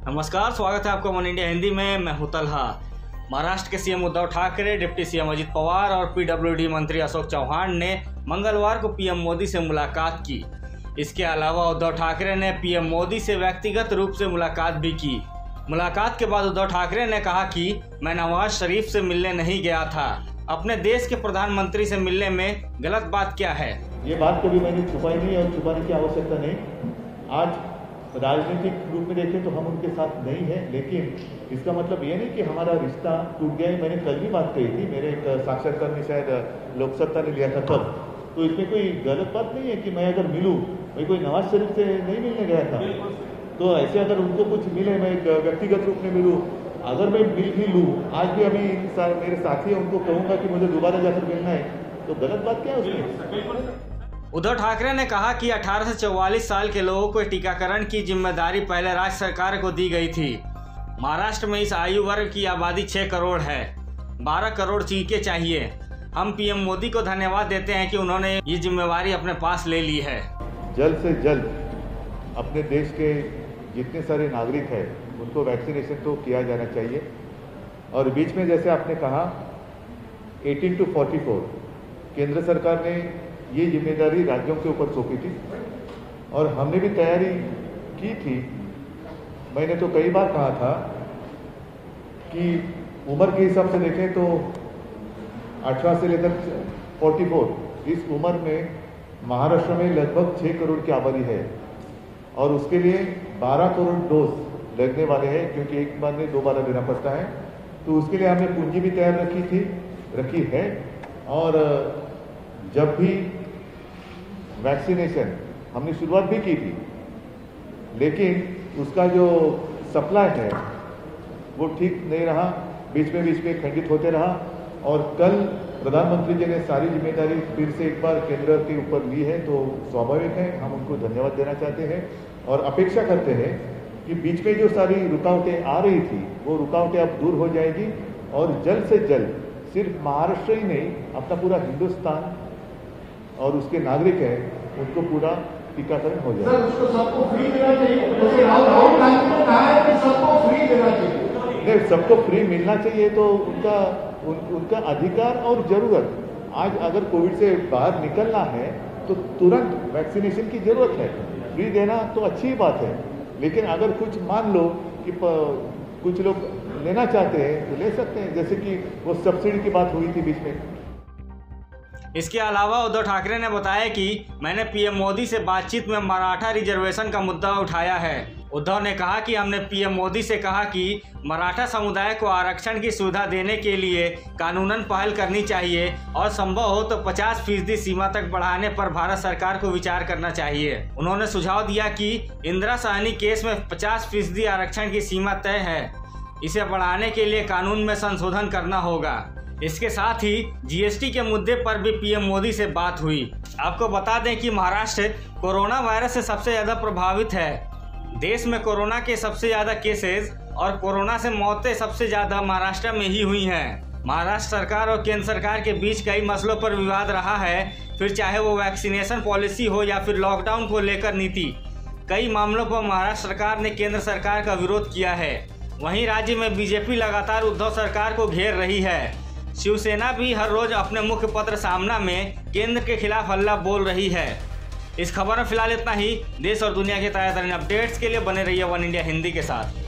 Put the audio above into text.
नमस्कार, स्वागत है आपका वन इंडिया हिंदी में। मैं हूं तलहा। महाराष्ट्र के CM Uddhav Thackeray, deputy CM Ajit Pawar और पीडब्ल्यूडी मंत्री अशोक चौहान ने मंगलवार को पीएम मोदी से मुलाकात की। इसके अलावा उद्धव ठाकरे ने पीएम मोदी से व्यक्तिगत रूप से मुलाकात भी की। मुलाकात के बाद उद्धव ठाकरे ने कहा कि मैं नवाज शरीफ से मिलने नहीं गया था, अपने देश के प्रधानमंत्री से मिलने में गलत बात क्या है। ये बात कभी मैंने छुपाई नहीं और छुपाने की आवश्यकता नहीं। आज राजनीतिक रूप में देखें तो हम उनके साथ नहीं हैं, लेकिन इसका मतलब ये नहीं कि हमारा रिश्ता टूट गया है। मैंने कल भी बात कही थी, मेरे एक साक्षात्कार में शायद लोकसत्ता ने लिया था तब, तो इसमें कोई गलत बात नहीं है कि मैं अगर मिलूँ, मैं कोई नवाज शरीफ से नहीं मिलने गया था। तो ऐसे अगर उनको कुछ मिले, मैं एक व्यक्तिगत रूप में मिलूँ, अगर मैं मिल भी लूँ, आज भी अभी मेरे साथी हैं उनको कहूँगा कि मुझे दोबारा जाकर मिलना है, तो गलत बात क्या है उसमें। उद्धव ठाकरे ने कहा कि 18 से 44 साल के लोगों को टीकाकरण की जिम्मेदारी पहले राज्य सरकार को दी गई थी। महाराष्ट्र में इस आयु वर्ग की आबादी 6 करोड़ है। 12 करोड़ टीके चाहिए। हम पीएम मोदी को धन्यवाद देते हैं कि उन्होंने ये जिम्मेवारी अपने पास ले ली है। जल्द से जल्द अपने देश के जितने सारे नागरिक हैं उनको वैक्सीनेशन तो किया जाना चाहिए। और बीच में जैसे आपने कहा 18 to 44 केंद्र सरकार ने ये जिम्मेदारी राज्यों के ऊपर सौंपी थी और हमने भी तैयारी की थी। मैंने तो कई बार कहा था कि उम्र के हिसाब से देखें तो 18 से लेकर 44 इस उम्र में महाराष्ट्र में लगभग 6 करोड़ की आबादी है और उसके लिए 12 करोड़ डोज लगने वाले हैं, क्योंकि एक बार में 2 बार देना पड़ता है। तो उसके लिए हमने पूंजी भी तैयार रखी है। और जब भी वैक्सीनेशन हमने शुरुआत भी की थी, लेकिन उसका जो सप्लाई है वो ठीक नहीं रहा, बीच में खंडित होते रहा। और कल प्रधानमंत्री जी ने सारी जिम्मेदारी फिर से एक बार केंद्र के ऊपर ली है, तो स्वाभाविक है हम उनको धन्यवाद देना चाहते हैं और अपेक्षा करते हैं कि बीच में जो सारी रुकावटें आ रही थी वो रुकावटें अब दूर हो जाएगी और जल्द से जल्द सिर्फ महाराष्ट्र ही नहीं, अपना पूरा हिंदुस्तान और उसके नागरिक हैं उनको पूरा टीकाकरण हो जाए। उसको सबको फ्री देना चाहिए। राहुल गांधी ने कहा है कि सबको फ्री देना चाहिए। नहीं, सबको फ्री मिलना चाहिए तो उनका अधिकार और जरूरत। आज अगर कोविड से बाहर निकलना है तो तुरंत वैक्सीनेशन की जरूरत है। फ्री देना तो अच्छी बात है, लेकिन अगर कुछ मान लो कि कुछ लोग लेना चाहते हैं तो ले सकते हैं, जैसे कि वो सब्सिडी की बात हुई थी बीच में। इसके अलावा उद्धव ठाकरे ने बताया कि मैंने पीएम मोदी से बातचीत में मराठा रिजर्वेशन का मुद्दा उठाया है। उद्धव ने कहा कि हमने पीएम मोदी से कहा कि मराठा समुदाय को आरक्षण की सुविधा देने के लिए कानूनन पहल करनी चाहिए और संभव हो तो 50% सीमा तक बढ़ाने पर भारत सरकार को विचार करना चाहिए। उन्होंने सुझाव दिया कि इंदिरा सहनी केस में 50% आरक्षण की सीमा तय है, इसे बढ़ाने के लिए कानून में संशोधन करना होगा। इसके साथ ही जीएसटी के मुद्दे पर भी पीएम मोदी से बात हुई। आपको बता दें कि महाराष्ट्र कोरोना वायरस से सबसे ज़्यादा प्रभावित है। देश में कोरोना के सबसे ज़्यादा केसेस और कोरोना से मौतें सबसे ज़्यादा महाराष्ट्र में ही हुई हैं। महाराष्ट्र सरकार और केंद्र सरकार के बीच कई मसलों पर विवाद रहा है, फिर चाहे वो वैक्सीनेशन पॉलिसी हो या फिर लॉकडाउन को लेकर नीति। कई मामलों पर महाराष्ट्र सरकार ने केंद्र सरकार का विरोध किया है। वहीं राज्य में बीजेपी लगातार उद्धव सरकार को घेर रही है। शिवसेना भी हर रोज अपने मुख्य पत्र सामना में केंद्र के खिलाफ हल्ला बोल रही है। इस खबर में फिलहाल इतना ही। देश और दुनिया के ताज़ा तरीन अपडेट्स के लिए बने रहिए वन इंडिया हिंदी के साथ।